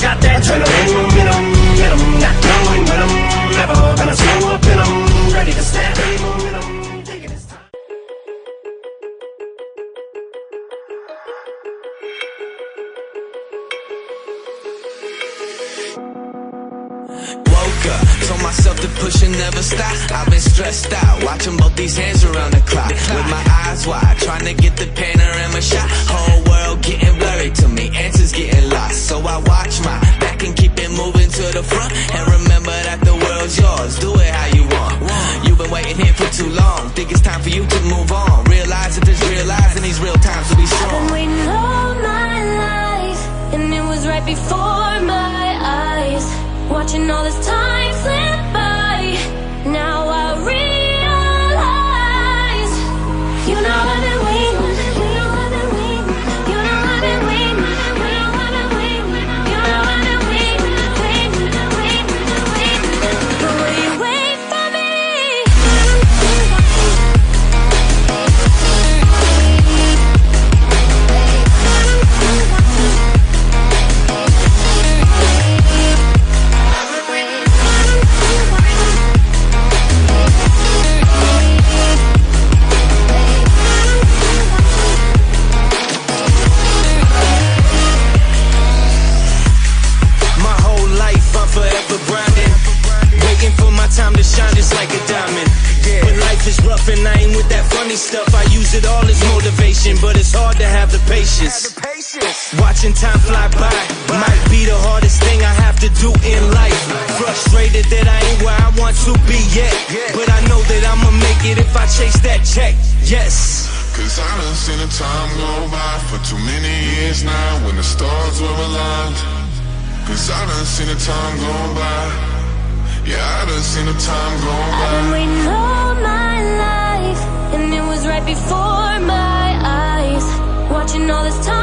got that adrenaline momentum, not knowing when I'm never gonna slow up and I'm ready to snap any momentum. Taking this time. Woke up, told myself to push and never stop. I've been stressed out, watching both these hands around the clock. With my eyes wide, trying to get the panorama shot. Whole world getting blurry to me, answers getting lost. So I watch my back and keep it moving to the front. And remember that the world's yours, do it how you want. You've been waiting here for too long, think it's time for you to move on. Realize that there's real lives in these real times to be strong. I've been waiting all my life, and it was right before my eyes. Watching all this time slip by, now I realize. You know I've been waiting, you know I've been waiting, you know I've been waiting, you know I've been waiting, you know I've been waiting, waiting. But will you wait for me? Forever grinding, waiting for my time to shine just like a diamond. When life is rough and I ain't with that funny stuff, I use it all as motivation, but it's hard to have the patience. Watching time fly by might be the hardest thing I have to do in life. Frustrated that I ain't where I want to be yet, but I know that I'ma make it if I chase that check. Yes. Cause I done seen the time go by for too many years now when the stars were aligned. Cause I done seen the time go by. Yeah, I done seen the time go by. I've been waiting all my life, and it was right before my eyes. Watching all this time